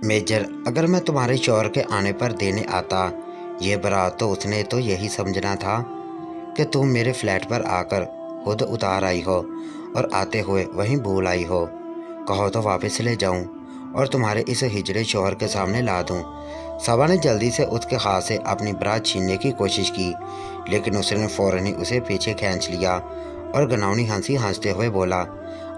Major, अगर मैं तुम्हारे शौहर के आने पर देने आता ये बारात तो उसने तो यही समझना था कि तुम मेरे फ्लैट पर आकर खुद उतार आई हो और आते हुए वहीं भूल आई हो। कहो तो वापस ले जाऊं और तुम्हारे इस हिजड़े शौहर के सामने ला दूं। सबा ने जल्दी से उसके हाथ से अपनी बारात छीनने की कोशिश की, लेकिन उसने फ़ौरन ही उसे पीछे खींच लिया और घिनौनी हंसी हंसते हुए बोला,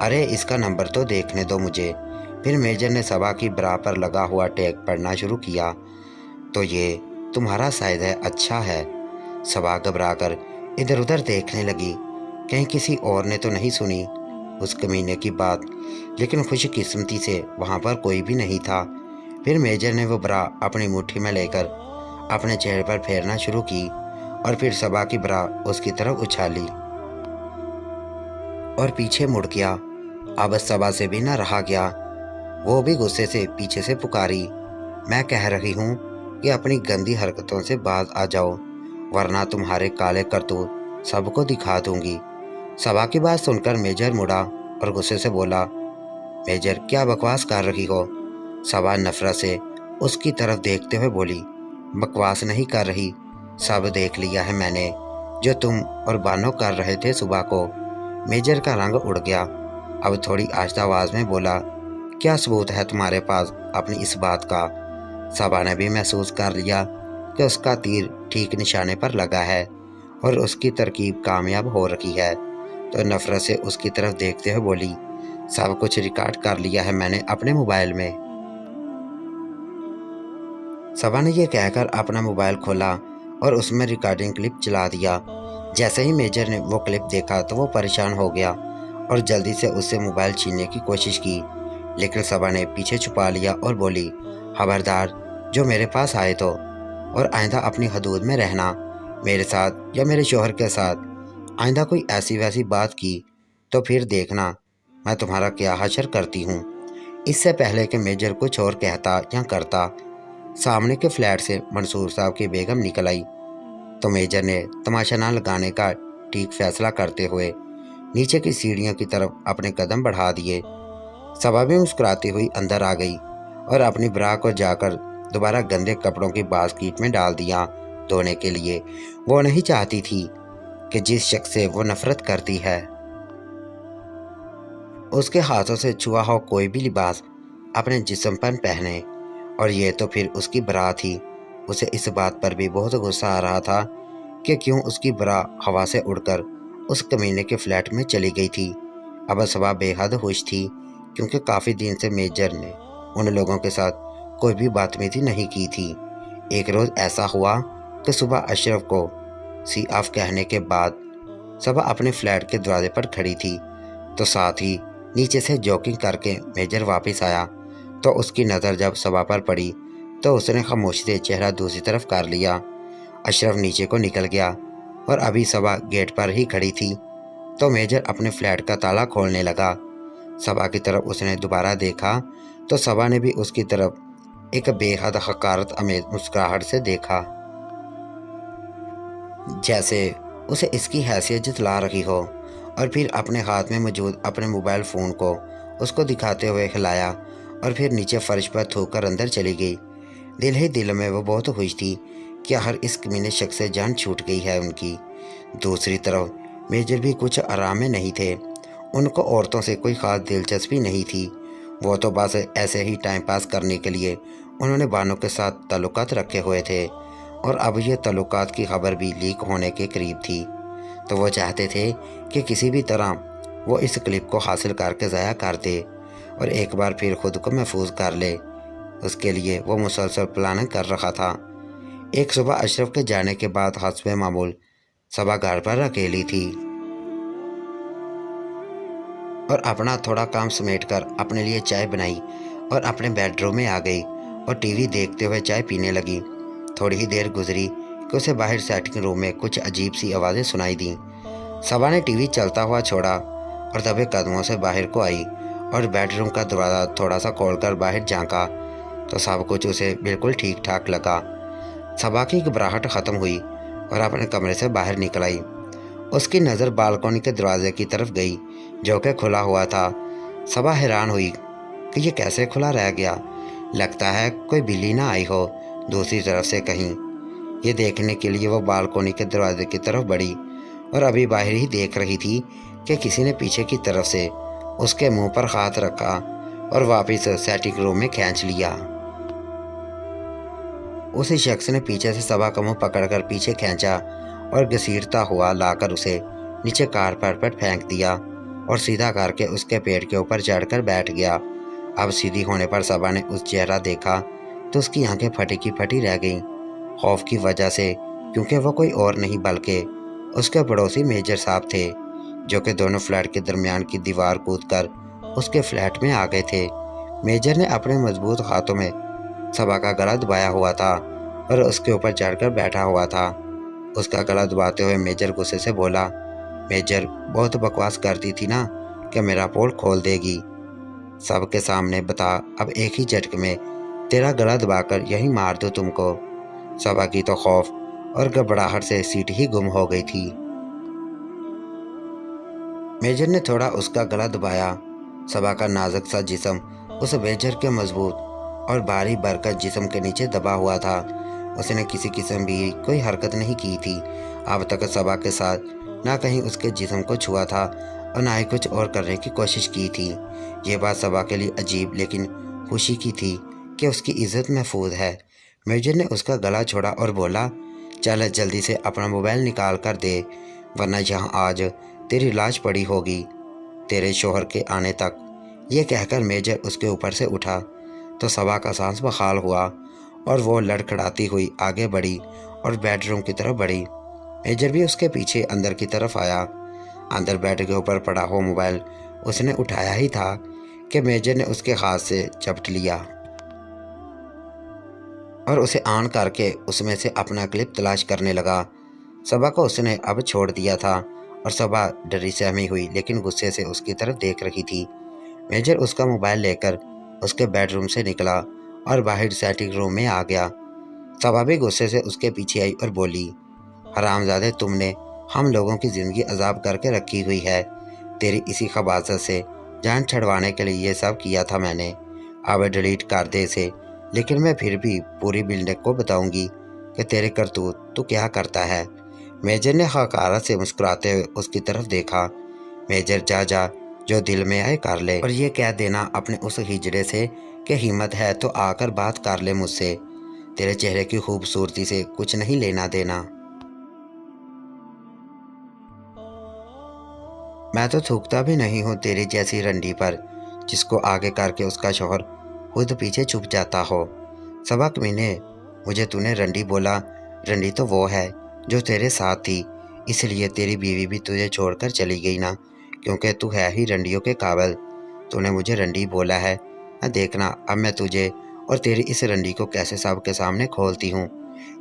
अरे इसका नंबर तो देखने दो मुझे। फिर मेजर ने सबा की ब्रा पर लगा हुआ टैग पढ़ना शुरू किया। तो ये तुम्हारा शायद है, अच्छा है। सबा घबराकर इधर उधर देखने लगी, कहीं किसी और ने तो नहीं सुनी उस कमीने की बात, लेकिन खुशकिस्मती से वहाँ पर कोई भी नहीं था। फिर मेजर ने वो ब्रा अपनी मुट्ठी में लेकर अपने चेहरे पर फेरना शुरू की और फिर सबा की ब्रा उसकी तरफ उछाली और पीछे मुड़ गया। अब सबा से भी न रहा गया, वो भी गुस्से से पीछे से पुकारी, मैं कह रही हूँ कि अपनी गंदी हरकतों से बाज आ जाओ, वरना तुम्हारे काले करतूत सबको दिखा दूंगी। सबा की बात सुनकर मेजर मुड़ा और गुस्से से बोला, मेजर क्या बकवास कर रही हो? सबा नफरत से उसकी तरफ देखते हुए बोली, बकवास नहीं कर रही, सब देख लिया है मैंने जो तुम और बानो कर रहे थे सुबह को। मेजर का रंग उड़ गया। अब थोड़ी आहिस्ता आवाज में बोला, क्या सबूत है तुम्हारे पास अपनी इस बात का? सबा ने भी महसूस कर लिया कि उसका तीर ठीक निशाने पर लगा है और उसकी तरकीब कामयाब हो रही है, तो नफरत से उसकी तरफ देखते हुए बोली, सब कुछ रिकॉर्ड कर लिया है मैंने अपने मोबाइल में। सबा ने यह कहकर अपना मोबाइल खोला और उसमें रिकॉर्डिंग क्लिप चला दिया। जैसे ही मेजर ने वो क्लिप देखा तो वो परेशान हो गया और जल्दी से उससे मोबाइल छीनने की कोशिश की, लेकिन सबा ने पीछे छुपा लिया और बोली, खबरदार जो मेरे पास आए तो, और आइंदा अपनी हदूद में रहना, मेरे साथ या मेरे शौहर के साथ आइंदा कोई ऐसी वैसी बात की तो फिर देखना मैं तुम्हारा क्या हशर करती हूँ। इससे पहले कि मेजर कुछ और कहता या करता, सामने के फ्लैट से मंसूर साहब की बेगम निकल आई। तो मेजर ने तमाशा ना लगाने का ठीक फैसला करते हुए नीचे की सीढ़ियों की तरफ अपने कदम बढ़ा दिए। सबा भी मुस्कुराती हुई अंदर आ गई और अपनी ब्रा को जाकर दोबारा गंदे कपड़ों की बास्केट में डाल दिया धोने के लिए। वो नहीं चाहती थी कि जिस शख्स से वो नफरत करती है उसके हाथों से छुआ हो कोई भी लिबास अपने जिस्म पर पहने, और ये तो फिर उसकी ब्रा थी। उसे इस बात पर भी बहुत गुस्सा आ रहा था कि क्यों उसकी ब्रा हवा से उड़कर उस कमीने के फ्लैट में चली गई थी। अब सबा बेहद खुश थी क्योंकि काफ़ी दिन से मेजर ने उन लोगों के साथ कोई भी बदतमीजी नहीं की थी। एक रोज़ ऐसा हुआ कि सुबह अशरफ को सी ऑफ कहने के बाद सबा अपने फ्लैट के दरवाजे पर खड़ी थी, तो साथ ही नीचे से जॉगिंग करके मेजर वापस आया। तो उसकी नज़र जब सबा पर पड़ी तो उसने खामोशी से चेहरा दूसरी तरफ कर लिया। अशरफ नीचे को निकल गया और अभी सबा गेट पर ही खड़ी थी तो मेजर अपने फ्लैट का ताला खोलने लगा। सबा की तरफ उसने दोबारा देखा तो सबा ने भी उसकी तरफ एक बेहद हकारत अमेज मुस्कुराहट से देखा, जैसे उसे इसकी हैसियत जतला रही हो, और फिर अपने हाथ में मौजूद अपने मोबाइल फ़ोन को उसको दिखाते हुए हिलाया और फिर नीचे फर्श पर थूक कर अंदर चली गई। दिल ही दिल में वो बहुत खुश थी कि हर इस कमीने शख्स से जान छूट गई है उनकी। दूसरी तरफ मेजर भी कुछ आराम में नहीं थे। उनको औरतों से कोई ख़ास दिलचस्पी नहीं थी, वो तो बस ऐसे ही टाइम पास करने के लिए उन्होंने बानो के साथ ताल्लुकात रखे हुए थे, और अब ये ताल्लुकात की खबर भी लीक होने के करीब थी। तो वो चाहते थे कि किसी भी तरह वो इस क्लिप को हासिल करके ज़ाया कर दे और एक बार फिर खुद को महफूज कर ले। उसके लिए वो मुसलसल प्लानिंग कर रहा था। एक सुबह अशरफ के जाने के बाद हस्बे मामूल सबा घर पर अकेली थी और अपना थोड़ा काम समेटकर अपने लिए चाय बनाई और अपने बेडरूम में आ गई और टीवी देखते हुए चाय पीने लगी। थोड़ी ही देर गुजरी कि उसे बाहर सेटिंग रूम में कुछ अजीब सी आवाज़ें सुनाई दी। सबा ने टीवी चलता हुआ छोड़ा और दबे कदमों से बाहर को आई और बेडरूम का दरवाज़ा थोड़ा सा खोलकर बाहर झांका तो सब कुछ उसे बिल्कुल ठीक ठाक लगा। सबा की घबराहट ख़त्म हुई और अपने कमरे से बाहर निकल आई। उसकी नज़र बालकनी के दरवाजे की तरफ गई जो कि खुला हुआ था। सबा हैरान हुई कि ये कैसे खुला रह गया। लगता है कोई बिल्ली ना आई हो दूसरी तरफ से कहीं। ये देखने के लिए वो बालकोनी के दरवाजे की तरफ बढ़ी और अभी बाहर ही देख रही थी कि किसी ने पीछे की तरफ से उसके मुंह पर हाथ रखा और वापस सेटिंग रूम में खींच लिया। उसी शख्स ने पीछे से सबा का मुंह पकड़कर पीछे खींचा और घसीटता हुआ लाकर उसे नीचे कारपेट पर फेंक दिया और सीधा करके उसके पेट के ऊपर चढ़कर बैठ गया। अब सीधी होने पर सबा ने उस चेहरा देखा तो उसकी आंखें फटी की फटी रह गईं, खौफ की वजह से, क्योंकि वो कोई और नहीं बल्कि उसके पड़ोसी मेजर साहब थे, जो कि दोनों फ्लैट के दरमियान की दीवार कूदकर उसके फ्लैट में आ गए थे। मेजर ने अपने मजबूत हाथों में सबा का गला दबाया हुआ था और उसके ऊपर चढ़कर बैठा हुआ था। उसका गला दबाते हुए मेजर गुस्से से बोला, मेजर बहुत बकवास करती थी ना कि मेरा पोल खोल देगी। सबके सामने बता, अब एक ही झटके में तेरा गला दबाकर यही मार दो तुमको। सबा की तो खौफ और घबराहट से सीट ही गुम हो गई थी। मेजर ने थोड़ा उसका गला दबाया। सबा का नाजुक सा जिस्म उस मेजर के मजबूत और भारी बरकत जिस्म के नीचे दबा हुआ था। उसने किसी किस्म भी कोई हरकत नहीं की थी। अब तक सबा के साथ ना कहीं उसके जिस्म को छुआ था और ना ही कुछ और करने की कोशिश की थी। ये बात सबा के लिए अजीब लेकिन खुशी की थी कि उसकी इज्जत महफूज है। मेजर ने उसका गला छोड़ा और बोला, चल जल्दी से अपना मोबाइल निकाल कर दे, वरना यहाँ आज तेरी लाश पड़ी होगी तेरे शोहर के आने तक। ये कहकर मेजर उसके ऊपर से उठा तो सबा का सांस बहाल हुआ और वो लड़खड़ाती हुई आगे बढ़ी और बेडरूम की तरफ बढ़ी। मेजर भी उसके पीछे अंदर की तरफ आया। अंदर बेड के ऊपर पड़ा हुआ मोबाइल उसने उठाया ही था कि मेजर ने उसके हाथ से झपट लिया और उसे ऑन करके उसमें से अपना क्लिप तलाश करने लगा। सबा को उसने अब छोड़ दिया था और सबा डरी सहमी हुई लेकिन गुस्से से उसकी तरफ देख रही थी। मेजर उसका मोबाइल लेकर उसके बेडरूम से निकला और बाहर सेटिंग रूम में आ गया। सबा भी गुस्से से उसके पीछे आई और बोली, हरामजादे, तुमने हम लोगों की ज़िंदगी अजाब करके रखी हुई है। तेरी इसी खबासत से जान छड़वाने के लिए ये सब किया था मैंने। अब डिलीट कर दे इसे, लेकिन मैं फिर भी पूरी बिल्डिंग को बताऊंगी कि तेरे करतूत तू क्या करता है। मेजर ने हकारत से मुस्कुराते हुए उसकी तरफ देखा। मेजर, जा जा, जो दिल में आए कर ले, और ये कह देना अपने उस हिजड़े से कि हिम्मत है तो आकर बात कर ले मुझसे। तेरे चेहरे की खूबसूरती से कुछ नहीं लेना देना। मैं तो थूकता भी नहीं हूँ तेरी जैसी रंडी पर, जिसको आगे करके उसका शौहर खुद पीछे छुप जाता हो। सबक मीने, मुझे तूने रंडी बोला। रंडी तो वो है जो तेरे साथ थी, इसलिए तेरी बीवी भी तुझे छोड़कर चली गई ना, क्योंकि तू है ही रंडियों के काबिल। तूने मुझे रंडी बोला है ना, देखना अब मैं तुझे और तेरी इस रंडी को कैसे सबके सामने खोलती हूँ।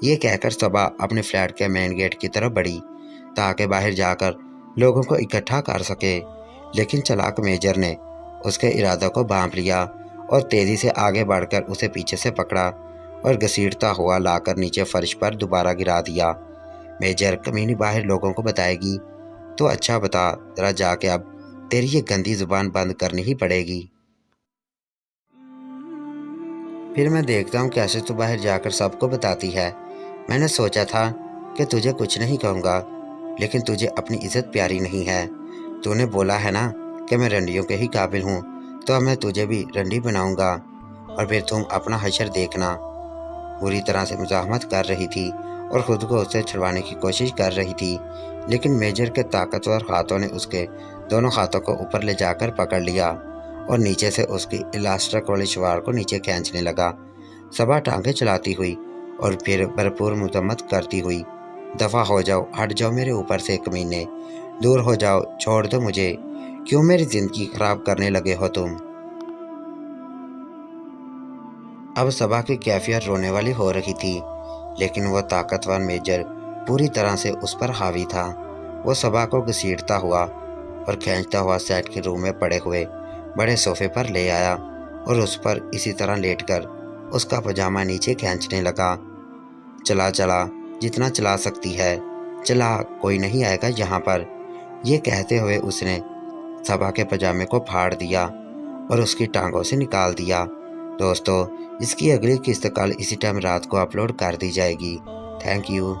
ये कहकर सबा अपने फ्लैट के मेन गेट की तरफ बढ़ी ताकि बाहर जाकर लोगों को इकट्ठा कर सके, लेकिन चालाक मेजर ने उसके इरादों को भांप लिया और तेज़ी से आगे बढ़कर उसे पीछे से पकड़ा और घसीटता हुआ लाकर नीचे फर्श पर दोबारा गिरा दिया। मेजर, कमीनी बाहर लोगों को बताएगी तो अच्छा बता, जरा जाके अब तेरी ये गंदी जुबान बंद करनी ही पड़ेगी। फिर मैं देखता हूँ कैसे तू बाहर जाकर सबको बताती है। मैंने सोचा था कि तुझे कुछ नहीं कहूँगा, लेकिन तुझे अपनी इज्जत प्यारी नहीं है। तूने बोला है ना कि मैं रंडियों के ही काबिल हूँ, तो अब मैं तुझे भी रंडी बनाऊँगा और फिर तुम अपना हशर देखना। बुरी तरह से मुज़ाहमत कर रही थी और ख़ुद को उससे छुड़वाने की कोशिश कर रही थी, लेकिन मेजर के ताकतवर हाथों ने उसके दोनों हाथों को ऊपर ले जाकर पकड़ लिया और नीचे से उसकी इलास्टिक वाले शलवार को नीचे खींचने लगा। सबा टांगे चलाती हुई और फिर भरपूर मजम्मत करती हुई, दफ़ा हो जाओ, हट जाओ मेरे ऊपर से कमीने, दूर हो जाओ, छोड़ दो मुझे, क्यों मेरी ज़िंदगी ख़राब करने लगे हो तुम। अब सबा की कैफियत रोने वाली हो रही थी, लेकिन वह ताकतवर मेजर पूरी तरह से उस पर हावी था। वो सबा को घसीटता हुआ और खींचता हुआ सेट के रूम में पड़े हुए बड़े सोफे पर ले आया और उस पर इसी तरह लेटकर उसका पजामा नीचे खींचने लगा। चला चला, जितना चला सकती है चला, कोई नहीं आएगा यहाँ पर। ये कहते हुए उसने सबा के पजामे को फाड़ दिया और उसकी टांगों से निकाल दिया। दोस्तों इसकी अगली किस्त कल इसी टाइम रात को अपलोड कर दी जाएगी। Thank you.